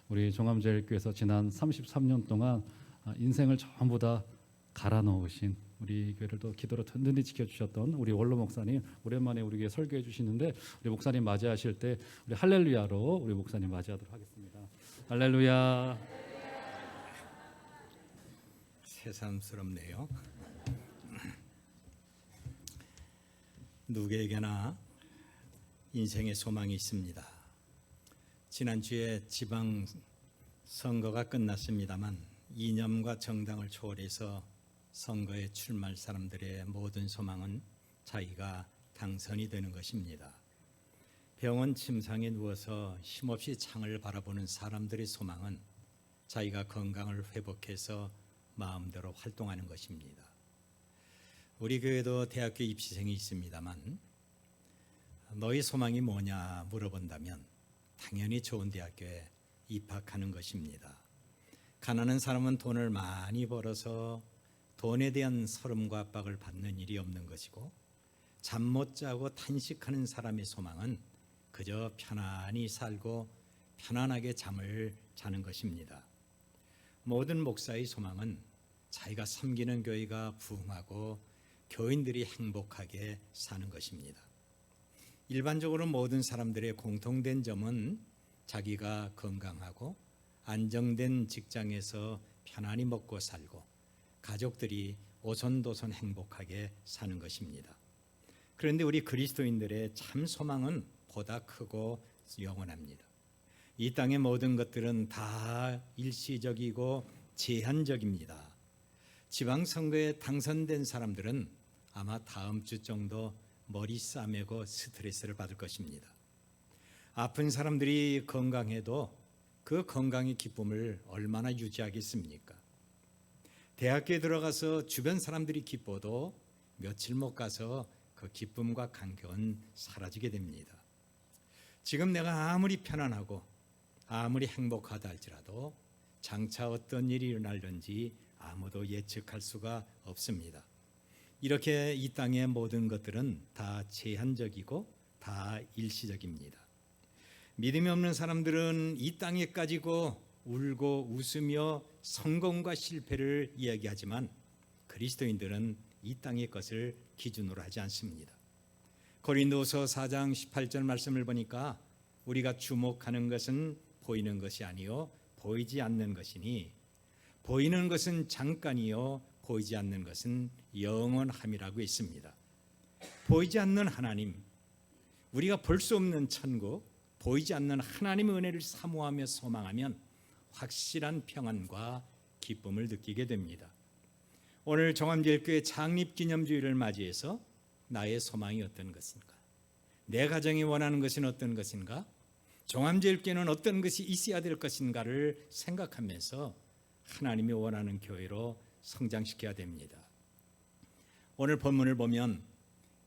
우리 종암제일교회에서 지난 33년 동안 인생을 전부 다 갈아 넣으신 우리 교회를 또 기도로 든든히 지켜주셨던 우리 원로 목사님, 오랜만에 우리 교회 설교해 주시는데 우리 목사님 맞이하실 때 우리 할렐루야로 우리 목사님 맞이하도록 하겠습니다. 할렐루야. 새삼스럽네요. 누구에게나 인생의 소망이 있습니다. 지난주에 지방 선거가 끝났습니다만 이념과 정당을 초월해서 선거에 출마할 사람들의 모든 소망은 자기가 당선이 되는 것입니다. 병원 침상에 누워서 힘없이 창을 바라보는 사람들의 소망은 자기가 건강을 회복해서 마음대로 활동하는 것입니다. 우리 교회도 대학교 입시생이 있습니다만 너희 소망이 뭐냐 물어본다면 당연히 좋은 대학교에 입학하는 것입니다. 가난한 사람은 돈을 많이 벌어서 돈에 대한 서름과 압박을 받는 일이 없는 것이고, 잠 못 자고 탄식하는 사람의 소망은 그저 편안히 살고 편안하게 잠을 자는 것입니다. 모든 목사의 소망은 자기가 섬기는 교회가 부흥하고 교인들이 행복하게 사는 것입니다. 일반적으로 모든 사람들의 공통된 점은 자기가 건강하고 안정된 직장에서 편안히 먹고 살고 가족들이 오손도손 행복하게 사는 것입니다. 그런데 우리 그리스도인들의 참 소망은 보다 크고 영원합니다. 이 땅의 모든 것들은 다 일시적이고 제한적입니다. 지방선거에 당선된 사람들은 아마 다음 주 정도 머리 싸매고 스트레스를 받을 것입니다. 아픈 사람들이 건강해도 그 건강의 기쁨을 얼마나 유지하겠습니까? 대학교에 들어가서 주변 사람들이 기뻐도 며칠 못 가서 그 기쁨과 감격은 사라지게 됩니다. 지금 내가 아무리 편안하고 아무리 행복하다 할지라도 장차 어떤 일이 일어날는지 아무도 예측할 수가 없습니다. 이렇게 이 땅의 모든 것들은 다 제한적이고 다 일시적입니다. 믿음이 없는 사람들은 이 땅에 가지고 울고 웃으며 성공과 실패를 이야기하지만 그리스도인들은 이 땅의 것을 기준으로 하지 않습니다. 고린도서 4장 18절 말씀을 보니까 우리가 주목하는 것은 보이는 것이 아니요 보이지 않는 것이니 보이는 것은 잠깐이요 보이지 않는 것은 영원함이라고 있습니다. 보이지 않는 하나님, 우리가 볼 수 없는 천국, 보이지 않는 하나님의 은혜를 사모하며 소망하면 확실한 평안과 기쁨을 느끼게 됩니다. 오늘 종암제일교회 창립기념주일을 맞이해서 나의 소망이 어떤 것인가? 내 가정이 원하는 것은 어떤 것인가? 종암제일교회는 어떤 것이 있어야 될 것인가를 생각하면서 하나님이 원하는 교회로 성장시켜야 됩니다. 오늘 본문을 보면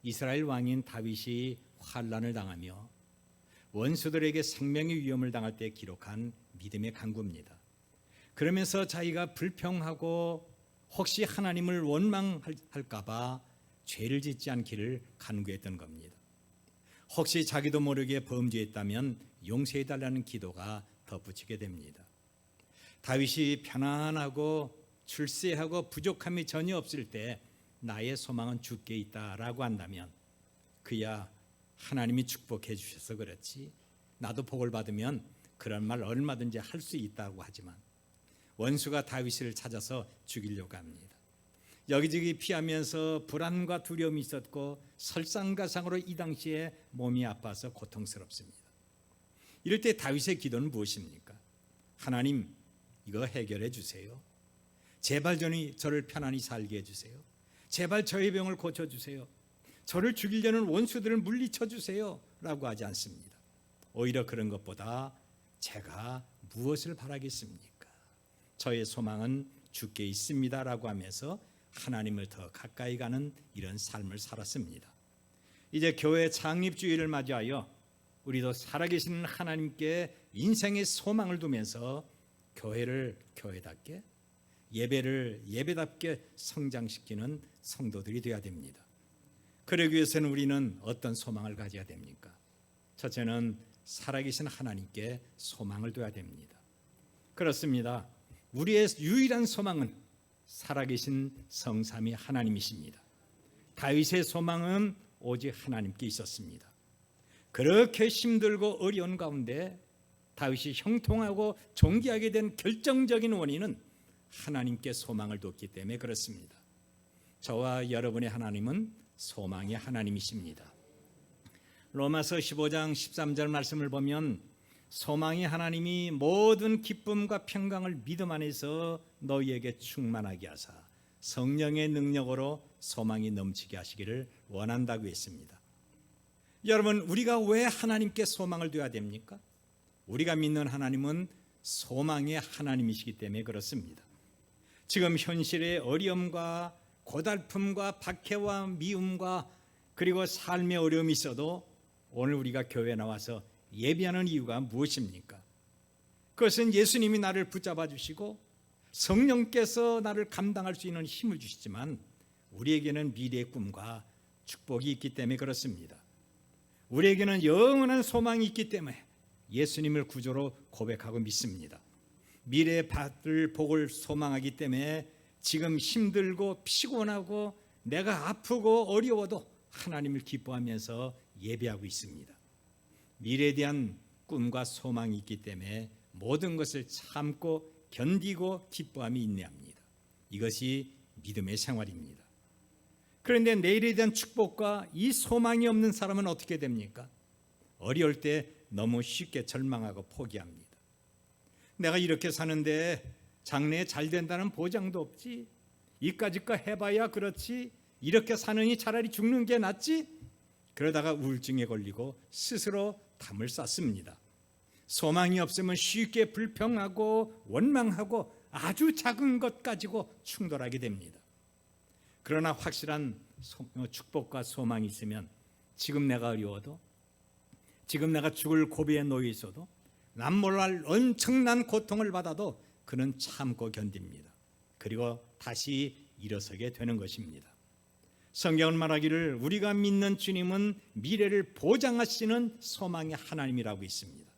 이스라엘 왕인 다윗이 환난을 당하며 원수들에게 생명의 위험을 당할 때 기록한 믿음의 간구입니다. 그러면서 자기가 불평하고 혹시 하나님을 원망할까 봐 죄를 짓지 않기를 간구했던 겁니다. 혹시 자기도 모르게 범죄했다면 용서해 달라는 기도가 덧붙이게 됩니다. 다윗이 편안하고 출세하고 부족함이 전혀 없을 때 나의 소망은 주께 있다라고 한다면 그야 하나님이 축복해 주셔서 그렇지 나도 복을 받으면 그런 말 얼마든지 할 수 있다고 하지만 원수가 다윗을 찾아서 죽이려고 합니다. 여기저기 피하면서 불안과 두려움이 있었고 설상가상으로 이 당시에 몸이 아파서 고통스럽습니다. 이럴 때 다윗의 기도는 무엇입니까? 하나님 이거 해결해 주세요. 제발 저를 편안히 살게 해주세요. 제발 저의 병을 고쳐주세요. 저를 죽이려는 원수들을 물리쳐 주세요 라고 하지 않습니다. 오히려 그런 것보다 제가 무엇을 바라겠습니까? 저의 소망은 주께 있습니다 라고 하면서 하나님을 더 가까이 가는 이런 삶을 살았습니다. 이제 교회 창립주일을 맞이하여 우리도 살아계신 하나님께 인생의 소망을 두면서 교회를 교회답게 예배를 예배답게 성장시키는 성도들이 되어야 됩니다. 그러기 위해서는 우리는 어떤 소망을 가져야 됩니까? 첫째는 살아계신 하나님께 소망을 둬야 됩니다. 그렇습니다. 우리의 유일한 소망은 살아계신 성삼위 하나님이십니다. 다윗의 소망은 오직 하나님께 있었습니다. 그렇게 힘들고 어려운 가운데 다윗이 형통하고 존귀하게 된 결정적인 원인은 하나님께 소망을 뒀기 때문에 그렇습니다. 저와 여러분의 하나님은 소망의 하나님이십니다. 로마서 15장 13절 말씀을 보면 소망의 하나님이 모든 기쁨과 평강을 믿음 안에서 너희에게 충만하게 하사 성령의 능력으로 소망이 넘치게 하시기를 원한다고 했습니다. 여러분, 우리가 왜 하나님께 소망을 둬야 됩니까? 우리가 믿는 하나님은 소망의 하나님이시기 때문에 그렇습니다. 지금 현실의 어려움과 고달픔과 박해와 미움과 그리고 삶의 어려움이 있어도 오늘 우리가 교회에 나와서 예배하는 이유가 무엇입니까? 그것은 예수님이 나를 붙잡아 주시고 성령께서 나를 감당할 수 있는 힘을 주시지만 우리에게는 미래의 꿈과 축복이 있기 때문에 그렇습니다. 우리에게는 영원한 소망이 있기 때문에 예수님을 구주로 고백하고 믿습니다. 미래에 받을 복을 소망하기 때문에 지금 힘들고 피곤하고 내가 아프고 어려워도 하나님을 기뻐하면서 예배하고 있습니다. 미래에 대한 꿈과 소망이 있기 때문에 모든 것을 참고 견디고 기뻐하며 인내합니다. 이것이 믿음의 생활입니다. 그런데 내일에 대한 축복과 이 소망이 없는 사람은 어떻게 됩니까? 어려울 때 너무 쉽게 절망하고 포기합니다. 내가 이렇게 사는데 장래에 잘 된다는 보장도 없지. 이까짓 거 해봐야 그렇지. 이렇게 사느니 차라리 죽는 게 낫지. 그러다가 우울증에 걸리고 스스로 담을 쌓습니다. 소망이 없으면 쉽게 불평하고 원망하고 아주 작은 것 가지고 충돌하게 됩니다. 그러나 확실한 축복과 소망이 있으면 지금 내가 어려워도 지금 내가 죽을 고비에 놓여 있어도 남몰랄 엄청난 고통을 받아도 그는 참고 견딥니다. 그리고 다시 일어서게 되는 것입니다. 성경은 말하기를 우리가 믿는 주님은 미래를 보장하시는 소망의 하나님이라고 있습니다.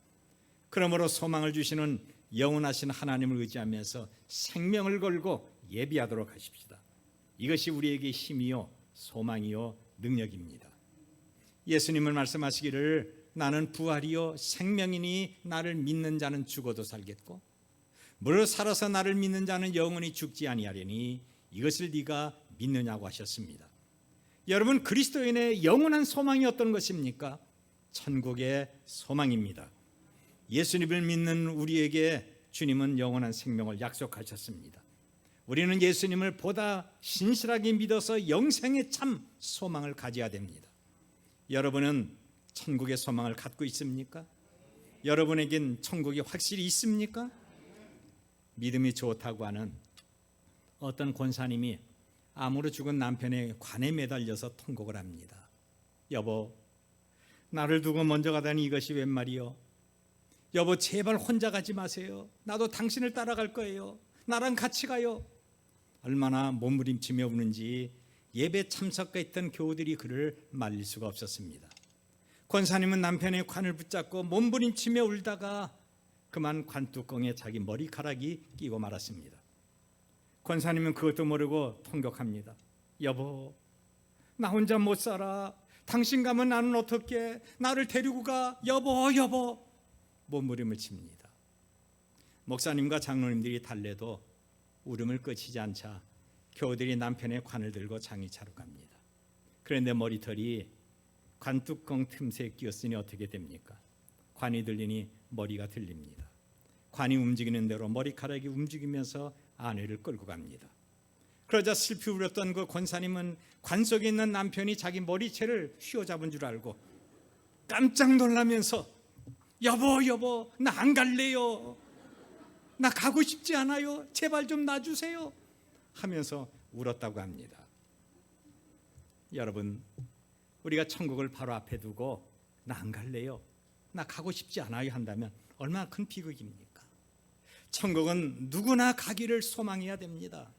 그러므로 소망을 주시는 영원하신 하나님을 의지하면서 생명을 걸고 예비하도록 하십시다. 이것이 우리에게 힘이요 소망이요 능력입니다. 예수님은 말씀하시기를 나는 부활이요 생명이니 나를 믿는 자는 죽어도 살겠고 무릇 살아서 나를 믿는 자는 영원히 죽지 아니하리니 이것을 네가 믿느냐고 하셨습니다. 여러분, 그리스도인의 영원한 소망이 어떤 것입니까? 천국의 소망입니다. 예수님을 믿는 우리에게 주님은 영원한 생명을 약속하셨습니다. 우리는 예수님을 보다 신실하게 믿어서 영생의 참 소망을 가져야 됩니다. 여러분은 천국의 소망을 갖고 있습니까? 여러분에겐 천국이 확실히 있습니까? 믿음이 좋다고 하는 어떤 권사님이 암으로 죽은 남편의 관에 매달려서 통곡을 합니다. 여보, 나를 두고 먼저 가다니 이것이 웬 말이요? 여보, 제발 혼자 가지 마세요. 나도 당신을 따라갈 거예요. 나랑 같이 가요. 얼마나 몸부림치며 우는지 예배 참석했던 교우들이 그를 말릴 수가 없었습니다. 권사님은 남편의 관을 붙잡고 몸부림치며 울다가 그만 관뚜껑에 자기 머리카락이 끼고 말았습니다. 권사님은 그것도 모르고 통곡합니다. 여보, 나 혼자 못 살아. 당신 가면 나는 어떻게? 나를 데리고 가. 여보, 여보. 몸부림을 칩니다. 목사님과 장로님들이 달래도 울음을 그치지 않자 교우들이 남편의 관을 들고 장의차로 갑니다. 그런데 머리털이 관뚜껑 틈새에 끼었으니 어떻게 됩니까? 관이 들리니 머리가 들립니다. 관이 움직이는 대로 머리카락이 움직이면서 아내를 끌고 갑니다. 그러자 슬피 울었던 그 권사님은 관 속에 있는 남편이 자기 머리채를 휘어잡은 줄 알고 깜짝 놀라면서 여보, 여보, 나 안 갈래요. 나 가고 싶지 않아요. 제발 좀 놔주세요. 하면서 울었다고 합니다. 여러분, 우리가 천국을 바로 앞에 두고 나 안 갈래요. 나 가고 싶지 않아요 한다면 얼마나 큰 비극입니까? 천국은 누구나 가기를 소망해야 됩니다.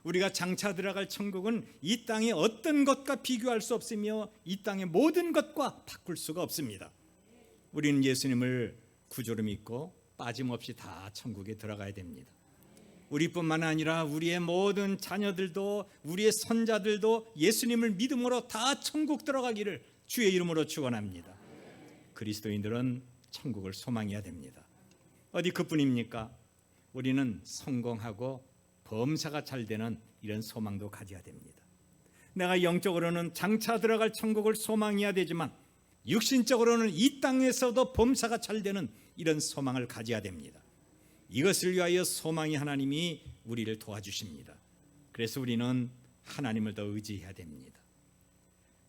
우리가 장차 들어갈 천국은 이 땅의 어떤 것과 비교할 수 없으며 이 땅의 모든 것과 바꿀 수가 없습니다. 우리는 예수님을 구주로 믿고 빠짐없이 다 천국에 들어가야 됩니다. 우리뿐만 아니라 우리의 모든 자녀들도 우리의 손자들도 예수님을 믿음으로 다 천국 들어가기를 주의 이름으로 축원합니다. 그리스도인들은 천국을 소망해야 됩니다. 어디 그뿐입니까? 우리는 성공하고 범사가 잘 되는 이런 소망도 가져야 됩니다. 내가 영적으로는 장차 들어갈 천국을 소망해야 되지만 육신적으로는 이 땅에서도 범사가 잘 되는 이런 소망을 가져야 됩니다. 이것을 위하여 소망의 하나님이 우리를 도와주십니다. 그래서 우리는 하나님을 더 의지해야 됩니다.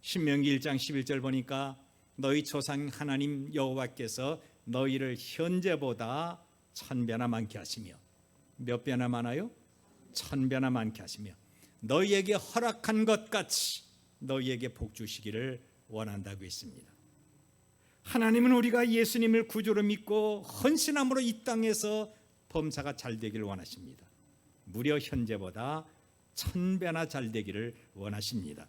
신명기 1장 11절 보니까 너희 조상 하나님 여호와께서 너희를 현재보다 1000배나 많게 하시며, 몇 배나 많아요? 1000배나 많게 하시며 너희에게 허락한 것 같이 너희에게 복 주시기를 원한다고 했습니다. 하나님은 우리가 예수님을 구주로 믿고 헌신함으로 이 땅에서 범사가 잘 되기를 원하십니다. 무려 현재보다 1000배나 잘 되기를 원하십니다.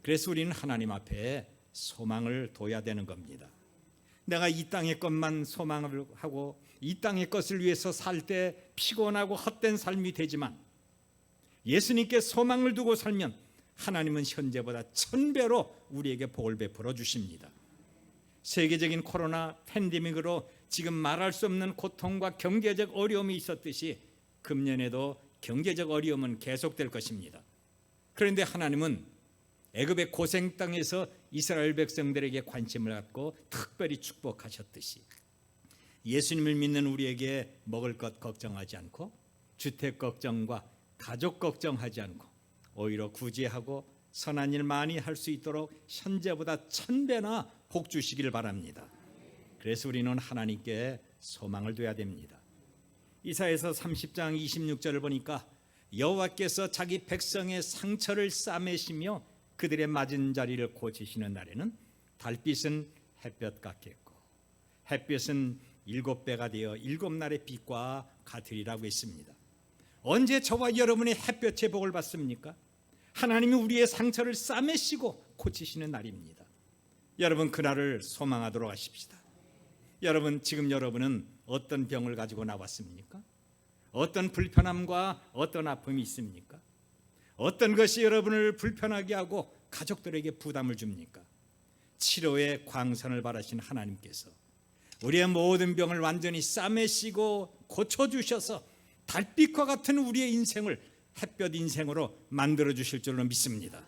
그래서 우리는 하나님 앞에 소망을 둬야 되는 겁니다. 내가 이 땅의 것만 소망을 하고 이 땅의 것을 위해서 살 때 피곤하고 헛된 삶이 되지만 예수님께 소망을 두고 살면 하나님은 현재보다 1000배로 우리에게 복을 베풀어 주십니다. 세계적인 코로나 팬데믹으로 지금 말할 수 없는 고통과 경제적 어려움이 있었듯이 금년에도 경제적 어려움은 계속될 것입니다. 그런데 하나님은 애굽의 고생 땅에서 이스라엘 백성들에게 관심을 갖고 특별히 축복하셨듯이 예수님을 믿는 우리에게 먹을 것 걱정하지 않고 주택 걱정과 가족 걱정하지 않고 오히려 구제하고 선한 일 많이 할 수 있도록 현재보다 1000배나 복 주시기를 바랍니다. 그래서 우리는 하나님께 소망을 둬야 됩니다. 이사야서 30장 26절을 보니까 여호와께서 자기 백성의 상처를 싸매시며 그들의 맞은 자리를 고치시는 날에는 달빛은 햇볕 같겠고 햇볕은 7배가 되어 7날의 빛과 같으리라고 했습니다. 언제 저와 여러분의 햇볕의 복을 받습니까? 하나님이 우리의 상처를 싸매시고 고치시는 날입니다. 여러분 그날을 소망하도록 하십시다. 여러분 지금 여러분은 어떤 병을 가지고 나왔습니까? 어떤 불편함과 어떤 아픔이 있습니까? 어떤 것이 여러분을 불편하게 하고 가족들에게 부담을 줍니까? 치료의 광선을 바라신 하나님께서 우리의 모든 병을 완전히 싸매시고 고쳐주셔서 달빛과 같은 우리의 인생을 햇볕 인생으로 만들어 주실 줄로 믿습니다.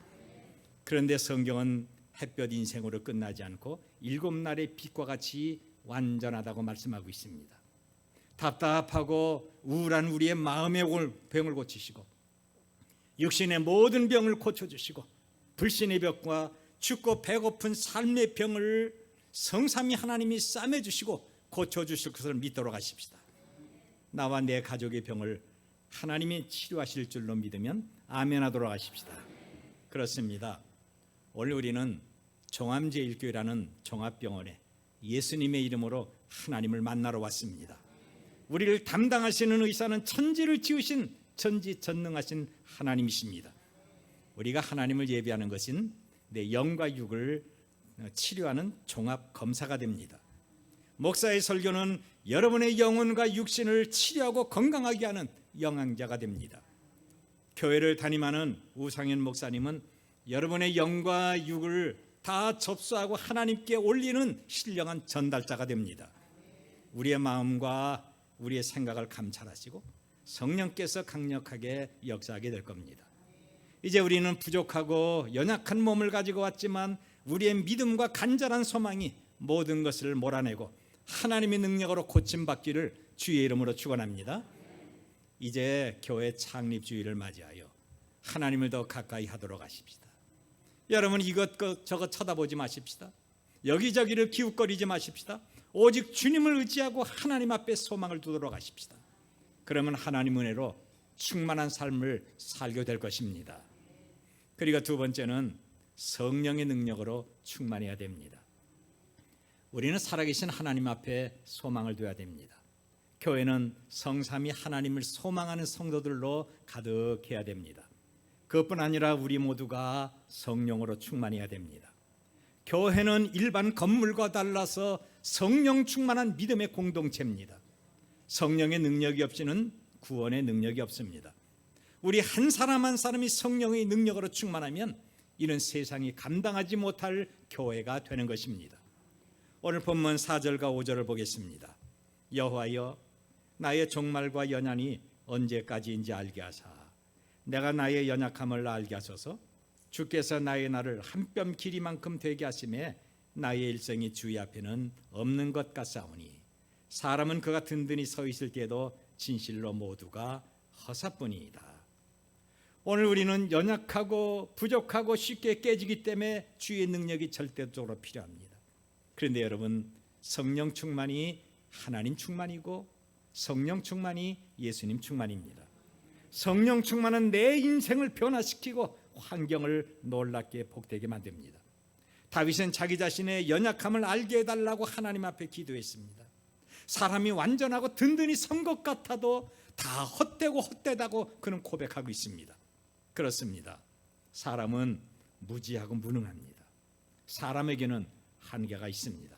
그런데 성경은 햇볕 인생으로 끝나지 않고 7날의 빛과 같이 완전하다고 말씀하고 있습니다. 답답하고 우울한 우리의 마음의 병을 고치시고 육신의 모든 병을 고쳐주시고 불신의 병과 춥고 배고픈 삶의 병을 성삼위 하나님이 싸매주시고 고쳐주실 것을 믿도록 하십시다. 나와 내 가족의 병을 하나님이 치료하실 줄로 믿으면 아멘하도록 하십시다. 그렇습니다. 오늘 우리는 종암제일교회라는 종합병원에 예수님의 이름으로 하나님을 만나러 왔습니다. 우리를 담당하시는 의사는 천지를 지으신 전지전능하신 하나님이십니다. 우리가 하나님을 예배하는 것은 내 영과 육을 치료하는 종합검사가 됩니다. 목사의 설교는 여러분의 영혼과 육신을 치료하고 건강하게 하는 영양제가 됩니다. 교회를 담임하는 우상현 목사님은 여러분의 영과 육을 다 접수하고 하나님께 올리는 신령한 전달자가 됩니다. 우리의 마음과 우리의 생각을 감찰하시고 성령께서 강력하게 역사하게 될 겁니다. 이제 우리는 부족하고 연약한 몸을 가지고 왔지만 우리의 믿음과 간절한 소망이 모든 것을 몰아내고 하나님의 능력으로 고침받기를 주의 이름으로 축원합니다. 이제 교회 창립주의를 맞이하여 하나님을 더 가까이 하도록 하십시다. 여러분 이것 저것 쳐다보지 마십시다. 여기저기를 기웃거리지 마십시다. 오직 주님을 의지하고 하나님 앞에 소망을 두도록 하십시다. 그러면 하나님 은혜로 충만한 삶을 살게 될 것입니다. 그리고 두 번째는 성령의 능력으로 충만해야 됩니다. 우리는 살아계신 하나님 앞에 소망을 둬야 됩니다. 교회는 성삼위 하나님을 소망하는 성도들로 가득해야 됩니다. 그것뿐 아니라 우리 모두가 성령으로 충만해야 됩니다. 교회는 일반 건물과 달라서 성령 충만한 믿음의 공동체입니다. 성령의 능력이 없이는 구원의 능력이 없습니다. 우리 한 사람 한 사람이 성령의 능력으로 충만하면 이는 세상이 감당하지 못할 교회가 되는 것입니다. 오늘 본문 4절과 5절을 보겠습니다. 여호와여, 나의 종말과 연약이 언제까지인지 알게 하사 내가 나의 연약함을 알게 하소서. 주께서 나의 날을 한 뼘 길이만큼 되게 하심에 나의 일생이 주의 앞에는 없는 것 같사오니 사람은 그가 든든히 서 있을 때에도 진실로 모두가 허사뿐이다. 오늘 우리는 연약하고 부족하고 쉽게 깨지기 때문에 주의 능력이 절대적으로 필요합니다. 그런데 여러분, 성령 충만이 하나님 충만이고 성령 충만이 예수님 충만입니다. 성령 충만은 내 인생을 변화시키고 환경을 놀랍게 복되게 만듭니다. 다윗은 자기 자신의 연약함을 알게 해달라고 하나님 앞에 기도했습니다. 사람이 완전하고 든든히 선 것 같아도 다 헛되고 헛되다고 그는 고백하고 있습니다. 그렇습니다. 사람은 무지하고 무능합니다. 사람에게는 한계가 있습니다.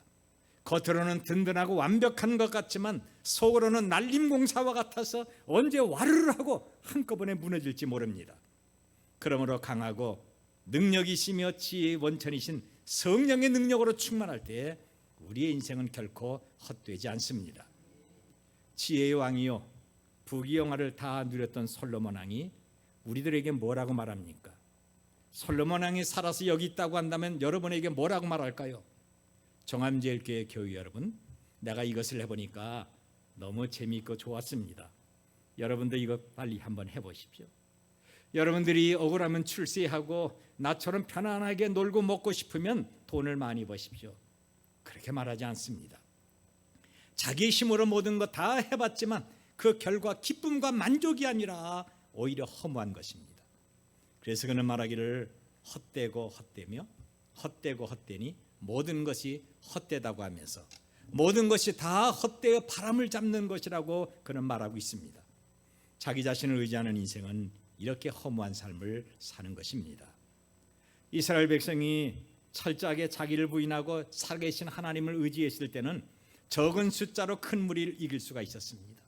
겉으로는 든든하고 완벽한 것 같지만 속으로는 날림공사와 같아서 언제 와르르 하고 한꺼번에 무너질지 모릅니다. 그러므로 강하고 능력이 있으며 지혜의 원천이신 성령의 능력으로 충만할 때 우리의 인생은 결코 헛되지 않습니다. 지혜의 왕이요 부귀영화를 다 누렸던 솔로몬 왕이 우리들에게 뭐라고 말합니까? 솔로몬 왕이 살아서 여기 있다고 한다면 여러분에게 뭐라고 말할까요? 정암제일교회 교회 여러분, 내가 이것을 해보니까 너무 재미있고 좋았습니다. 여러분도 이거 빨리 한번 해보십시오. 여러분들이 억울하면 출세하고 나처럼 편안하게 놀고 먹고 싶으면 돈을 많이 버십시오. 그렇게 말하지 않습니다. 자기의 힘으로 모든 것 다 해봤지만 그 결과 기쁨과 만족이 아니라 오히려 허무한 것입니다. 그래서 그는 말하기를 헛되고 헛되며 헛되고 헛되니 모든 것이 헛되다고 하면서 모든 것이 다 헛되어 바람을 잡는 것이라고 그는 말하고 있습니다. 자기 자신을 의지하는 인생은 이렇게 허무한 삶을 사는 것입니다. 이스라엘 백성이 철저하게 자기를 부인하고 살아계신 하나님을 의지했을 때는 적은 숫자로 큰 무리를 이길 수가 있었습니다.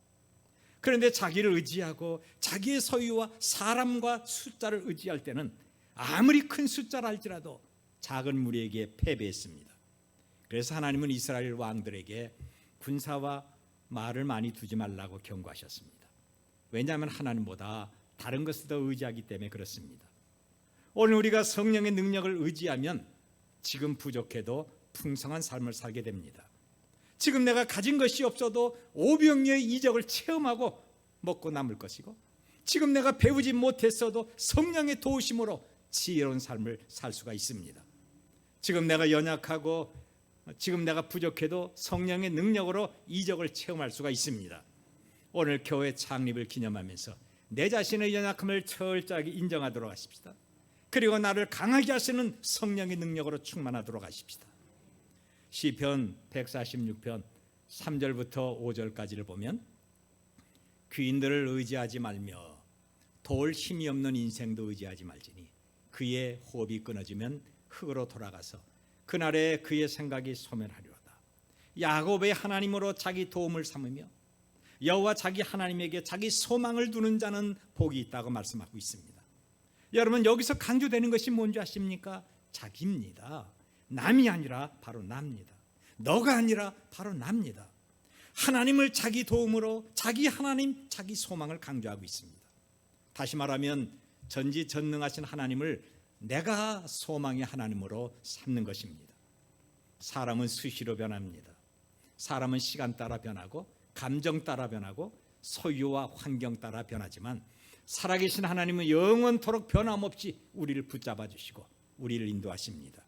그런데 자기를 의지하고 자기의 소유와 사람과 숫자를 의지할 때는 아무리 큰 숫자라 할지라도 작은 무리에게 패배했습니다. 그래서 하나님은 이스라엘 왕들에게 군사와 말을 많이 두지 말라고 경고하셨습니다. 왜냐하면 하나님보다 다른 것을 더 의지하기 때문에 그렇습니다. 오늘 우리가 성령의 능력을 의지하면 지금 부족해도 풍성한 삶을 살게 됩니다. 지금 내가 가진 것이 없어도 오병이어의 이적을 체험하고 먹고 남을 것이고, 지금 내가 배우지 못했어도 성령의 도우심으로 지혜로운 삶을 살 수가 있습니다. 지금 내가 연약하고 지금 내가 부족해도 성령의 능력으로 이적을 체험할 수가 있습니다. 오늘 교회 창립을 기념하면서 내 자신의 연약함을 철저하게 인정하도록 하십시다. 그리고 나를 강하게 하시는 성령의 능력으로 충만하도록 하십시다. 시편 146편 3절부터 5절까지를 보면 귀인들을 의지하지 말며 도울 힘이 없는 인생도 의지하지 말지니 그의 호흡이 끊어지면 흙으로 돌아가서 그날에 그의 생각이 소멸하리로다. 야곱의 하나님으로 자기 도움을 삼으며 여호와 자기 하나님에게 자기 소망을 두는 자는 복이 있다고 말씀하고 있습니다. 여러분, 여기서 강조되는 것이 뭔지 아십니까? 자기입니다. 남이 아니라 바로 납니다. 너가 아니라 바로 납니다. 하나님을 자기 도움으로 자기 하나님, 자기 소망을 강조하고 있습니다. 다시 말하면 전지전능하신 하나님을 내가 소망의 하나님으로 삼는 것입니다. 사람은 수시로 변합니다. 사람은 시간 따라 변하고 감정 따라 변하고 소유와 환경 따라 변하지만 살아계신 하나님은 영원토록 변함없이 우리를 붙잡아 주시고 우리를 인도하십니다.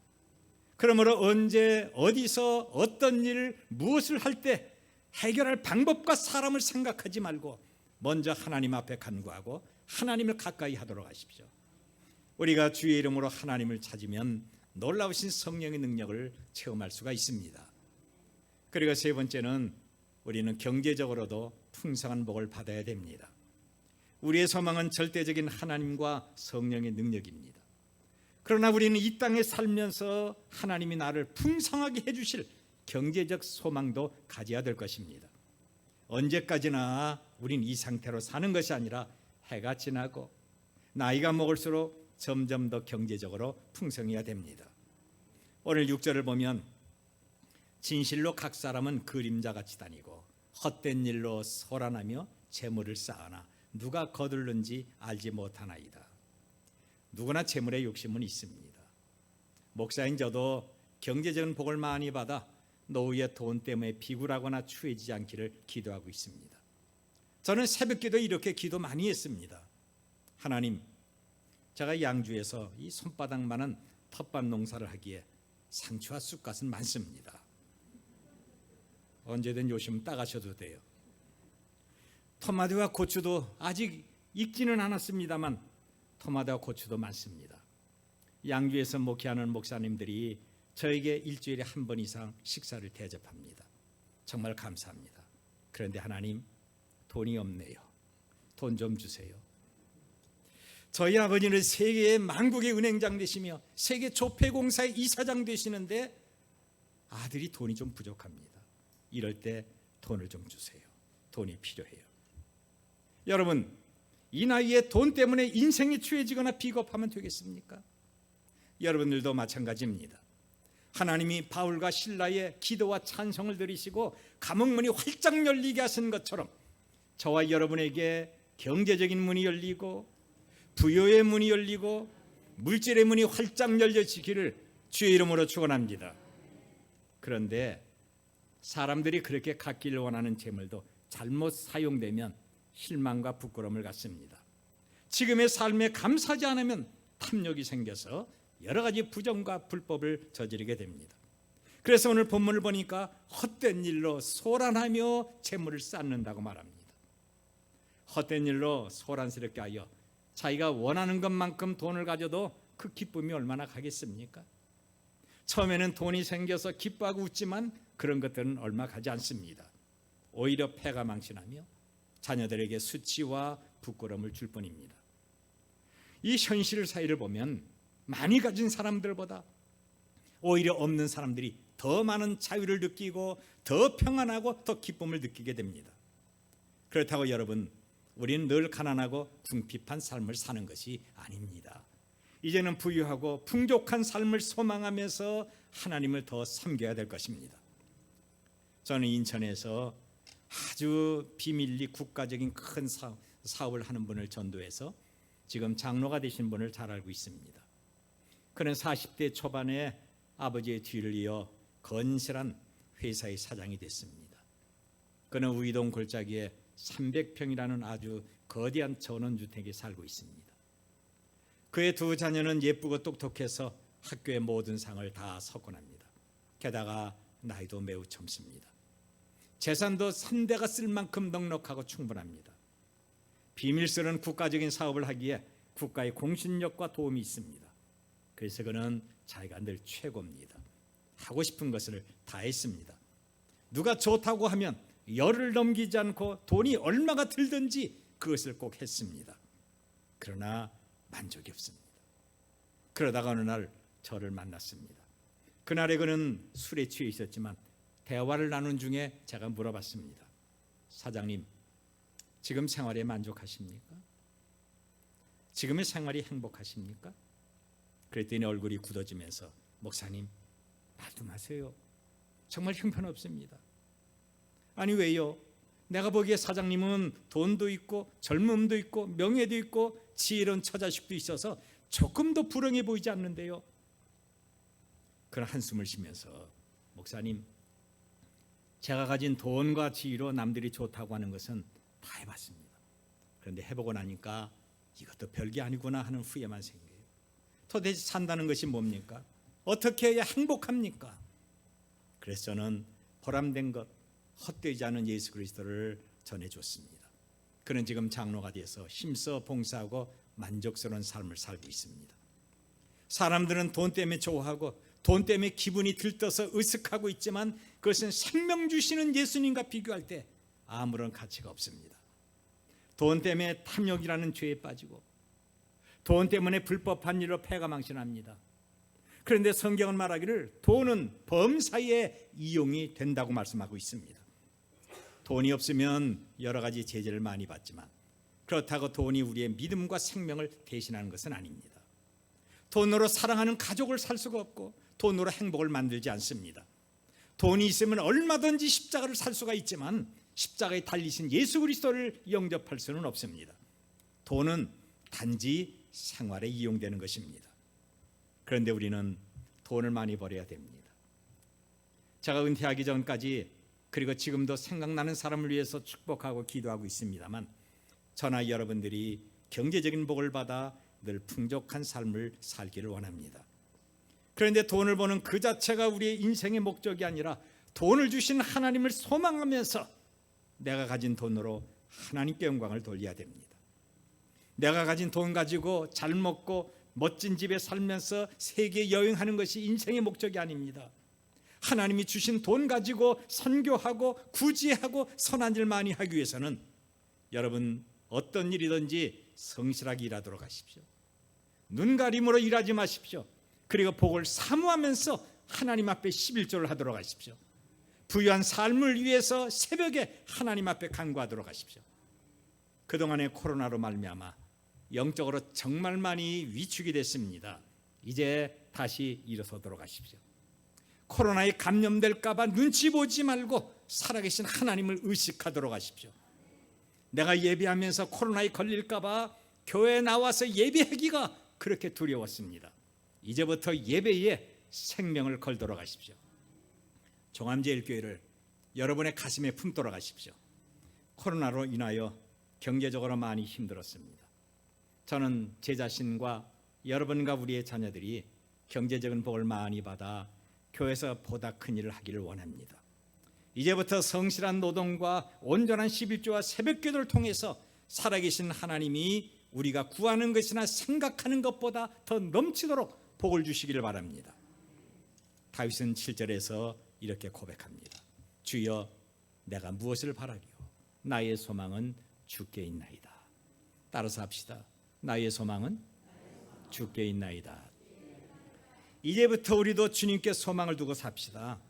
그러므로 언제 어디서 어떤 일을 무엇을 할 때 해결할 방법과 사람을 생각하지 말고 먼저 하나님 앞에 간구하고 하나님을 가까이 하도록 하십시오. 우리가 주의 이름으로 하나님을 찾으면 놀라우신 성령의 능력을 체험할 수가 있습니다. 그리고 세 번째는 우리는 경제적으로도 풍성한 복을 받아야 됩니다. 우리의 소망은 절대적인 하나님과 성령의 능력입니다. 그러나 우리는 이 땅에 살면서 하나님이 나를 풍성하게 해주실 경제적 소망도 가져야 될 것입니다. 언제까지나 우린 이 상태로 사는 것이 아니라 해가 지나고 나이가 먹을수록 점점 더 경제적으로 풍성해야 됩니다. 오늘 6절을 보면 진실로 각 사람은 그림자같이 다니고 헛된 일로 소란하며 재물을 쌓으나 누가 거둘는지 알지 못하나이다. 누구나 재물에 욕심은 있습니다. 목사인 저도 경제적인 복을 많이 받아 노후의 돈 때문에 비굴하거나 추해지지 않기를 기도하고 있습니다. 저는 새벽기도 이렇게 기도 많이 했습니다. 하나님, 제가 양주에서 이 손바닥만한 텃밭 농사를 하기에 상추와 쑥갓은 많습니다. 언제든 요심 따가셔도 돼요. 토마토와 고추도 아직 익지는 않았습니다만 토마토와 고추도 많습니다. 양주에서 목회하는 목사님들이 저에게 일주일에 한 번 이상 식사를 대접합니다. 정말 감사합니다. 그런데 하나님, 돈이 없네요. 돈 좀 주세요. 저희 아버지는 세계의 만국의 은행장 되시며 세계 조폐공사의 이사장 되시는데 아들이 돈이 좀 부족합니다. 이럴 때 돈을 좀 주세요. 돈이 필요해요. 여러분, 이 나이에 돈 때문에 인생이 추해지거나 비겁하면 되겠습니까? 여러분들도 마찬가지입니다. 하나님이 바울과 실라의 기도와 찬송을 들으시고 감옥문이 활짝 열리게 하신 것처럼 저와 여러분에게 경제적인 문이 열리고 부여의 문이 열리고 물질의 문이 활짝 열려지기를 주의 이름으로 축원합니다. 그런데 사람들이 그렇게 갖기를 원하는 재물도 잘못 사용되면 실망과 부끄러움을 갖습니다. 지금의 삶에 감사하지 않으면 탐욕이 생겨서 여러 가지 부정과 불법을 저지르게 됩니다. 그래서 오늘 본문을 보니까 헛된 일로 소란하며 재물을 쌓는다고 말합니다. 헛된 일로 소란스럽게 하여 자기가 원하는 것만큼 돈을 가져도 그 기쁨이 얼마나 가겠습니까? 처음에는 돈이 생겨서 기뻐하고 웃지만 그런 것들은 얼마 가지 않습니다. 오히려 패가 망신하며 자녀들에게 수치와 부끄러움을 줄 뿐입니다. 이 현실 사회를 보면 많이 가진 사람들보다 오히려 없는 사람들이 더 많은 자유를 느끼고 더 평안하고 더 기쁨을 느끼게 됩니다. 그렇다고 여러분, 우리는 늘 가난하고 궁핍한 삶을 사는 것이 아닙니다. 이제는 부유하고 풍족한 삶을 소망하면서 하나님을 더 섬겨야 될 것입니다. 저는 인천에서 아주 비밀리 국가적인 큰 사업을 하는 분을 전도해서 지금 장로가 되신 분을 잘 알고 있습니다. 그는 40대 초반에 아버지의 뒤를 이어 건실한 회사의 사장이 됐습니다. 그는 우이동 골짜기에 300평이라는 아주 거대한 전원주택에 살고 있습니다. 그의 두 자녀는 예쁘고 똑똑해서 학교의 모든 상을 다 석권합니다. 게다가 나이도 매우 젊습니다. 재산도 3대가 쓸 만큼 넉넉하고 충분합니다. 비밀스러운 국가적인 사업을 하기에 국가의 공신력과 도움이 있습니다. 그래서 그는 자기가 늘 최고입니다. 하고 싶은 것을 다 했습니다. 누가 좋다고 하면 열을 넘기지 않고 돈이 얼마가 들든지 그것을 꼭 했습니다. 그러나 만족이 없습니다. 그러다가 어느 날 저를 만났습니다. 그날에 그는 술에 취해 있었지만 대화를 나눈 중에 제가 물어봤습니다. 사장님, 지금 생활에 만족하십니까? 지금의 생활이 행복하십니까? 그랬더니 얼굴이 굳어지면서 목사님, 말도 마세요. 정말 형편없습니다. 아니 왜요? 내가 보기에 사장님은 돈도 있고 젊음도 있고 명예도 있고 지혜로운 처자식도 있어서 조금 더 불행해 보이지 않는데요. 그런 한숨을 쉬면서 목사님, 제가 가진 돈과 지위로 남들이 좋다고 하는 것은 다 해봤습니다. 그런데 해보고 나니까 이것도 별게 아니구나 하는 후회만 생겨요. 도대체 산다는 것이 뭡니까? 어떻게 해야 행복합니까? 그래서 저는 보람된 것, 헛되지 않은 예수 그리스도를 전해줬습니다. 그는 지금 장로가 되어서 힘써 봉사하고 만족스러운 삶을 살고 있습니다. 사람들은 돈 때문에 좋아하고 돈 때문에 기분이 들떠서 으쓱하고 있지만 그것은 생명 주시는 예수님과 비교할 때 아무런 가치가 없습니다. 돈 때문에 탐욕이라는 죄에 빠지고 돈 때문에 불법한 일로 패가 망신합니다. 그런데 성경은 말하기를 돈은 범사에 이용이 된다고 말씀하고 있습니다. 돈이 없으면 여러 가지 제재를 많이 받지만 그렇다고 돈이 우리의 믿음과 생명을 대신하는 것은 아닙니다. 돈으로 사랑하는 가족을 살 수가 없고 돈으로 행복을 만들지 않습니다. 돈이 있으면 얼마든지 십자가를 살 수가 있지만 십자가에 달리신 예수 그리스도를 영접할 수는 없습니다. 돈은 단지 생활에 이용되는 것입니다. 그런데 우리는 돈을 많이 벌어야 됩니다. 제가 은퇴하기 전까지 그리고 지금도 생각나는 사람을 위해서 축복하고 기도하고 있습니다만 저나 여러분들이 경제적인 복을 받아 늘 풍족한 삶을 살기를 원합니다. 그런데 돈을 버는 그 자체가 우리의 인생의 목적이 아니라 돈을 주신 하나님을 소망하면서 내가 가진 돈으로 하나님께 영광을 돌려야 됩니다. 내가 가진 돈 가지고 잘 먹고 멋진 집에 살면서 세계 여행하는 것이 인생의 목적이 아닙니다. 하나님이 주신 돈 가지고 선교하고 구제하고 선한 일 많이 하기 위해서는 여러분 어떤 일이든지 성실하게 일하도록 하십시오. 눈가림으로 일하지 마십시오. 그리고 복을 사모하면서 하나님 앞에 11조를 하도록 하십시오. 부유한 삶을 위해서 새벽에 하나님 앞에 간구하도록 하십시오. 그동안의 코로나로 말미암아 영적으로 정말 많이 위축이 됐습니다. 이제 다시 일어서도록 하십시오. 코로나에 감염될까 봐 눈치 보지 말고 살아계신 하나님을 의식하도록 하십시오. 내가 예배하면서 코로나에 걸릴까 봐 교회에 나와서 예배하기가 그렇게 두려웠습니다. 이제부터 예배에 생명을 걸도록 하십시오. 종암제일교회를 여러분의 가슴에 품도록 하십시오. 코로나로 인하여 경제적으로 많이 힘들었습니다. 저는 제 자신과 여러분과 우리의 자녀들이 경제적인 복을 많이 받아 교회에서 보다 큰 일을 하기를 원합니다. 이제부터 성실한 노동과 온전한 11조와 새벽기도를 통해서 살아계신 하나님이 우리가 구하는 것이나 생각하는 것보다 더 넘치도록 복을 주시기를 바랍니다. 다윗은 7절에서 이렇게 고백합니다. 주여 내가 무엇을 바라기요 나의 소망은 주께 있나이다. 따라서 합시다. 나의 소망은 주께 있나이다. 이제부터 우리도 주님께 소망을 두고 삽시다.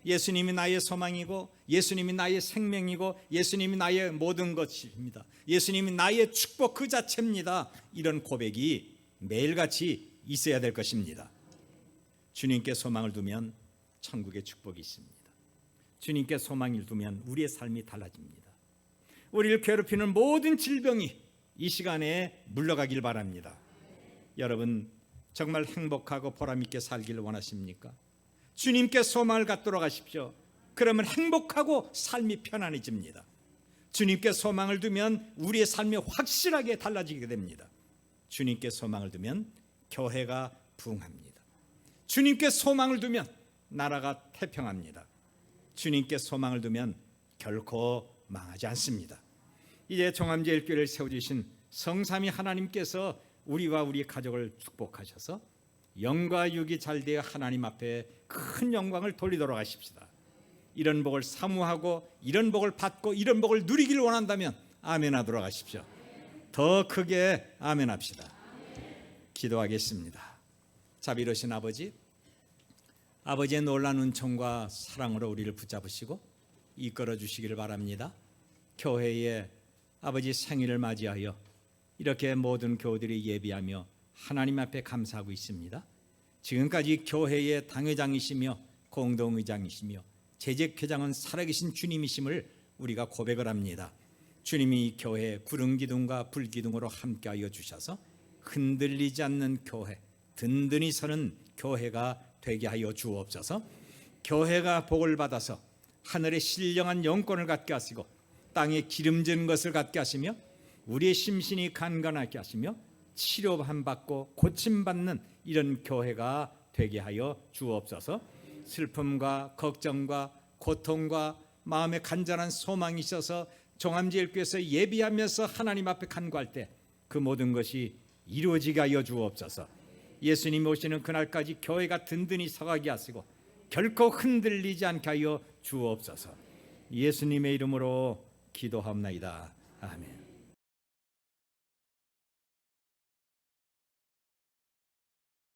예수님이 나의 소망이고 예수님이 나의 생명이고 예수님이 나의 모든 것입니다. 예수님이 나의 축복 그 자체입니다. 이런 고백이 매일같이 있어야 될 것입니다. 주님께 소망을 두면 천국의 축복이 있습니다. 주님께 소망을 두면 우리의 삶이 달라집니다. 우리를 괴롭히는 모든 질병이 이 시간에 물러가길 바랍니다. 여러분 정말 행복하고 보람있게 살기를 원하십니까? 주님께 소망을 갖도록 하십시오. 그러면 행복하고 삶이 편안해집니다. 주님께 소망을 두면 우리의 삶이 확실하게 달라지게 됩니다. 주님께 소망을 두면 교회가 부흥합니다. 주님께 소망을 두면 나라가 태평합니다. 주님께 소망을 두면 결코 망하지 않습니다. 이제 종암제일교회를 세워주신 성삼위 하나님께서 우리와 우리 가족을 축복하셔서 영과 육이 잘 되어 하나님 앞에 큰 영광을 돌리도록 하십시다. 이런 복을 사모하고 이런 복을 받고 이런 복을 누리기를 원한다면 아멘 하도록 하십시오. 더 크게 아멘 합시다. 기도하겠습니다. 자비로우신 아버지, 아버지의 놀라운 은총과 사랑으로 우리를 붙잡으시고 이끌어 주시기를 바랍니다. 교회에 아버지 생일을 맞이하여 이렇게 모든 교우들이 예비하며 하나님 앞에 감사하고 있습니다. 지금까지 교회의 당회장이시며 공동의장이시며 재직회장은 살아계신 주님이심을 우리가 고백을 합니다. 주님이 교회 구름기둥과 불기둥으로 함께하여 주셔서 흔들리지 않는 교회, 든든히 서는 교회가 되게 하여 주옵소서. 교회가 복을 받아서 하늘의 신령한 영권을 갖게 하시고 땅에 기름진 것을 갖게 하시며 우리의 심신이 간간하게 하시며 치료받고 고침받는 이런 교회가 되게 하여 주옵소서. 슬픔과 걱정과 고통과 마음의 간절한 소망이 있어서 종암제일교회에서 예비하면서 하나님 앞에 간구할 때 그 모든 것이 이루어지게 하여 주옵소서. 예수님 오시는 그날까지 교회가 든든히 서가게 하시고 결코 흔들리지 않게 하여 주옵소서. 예수님의 이름으로 기도하옵나이다. 아멘.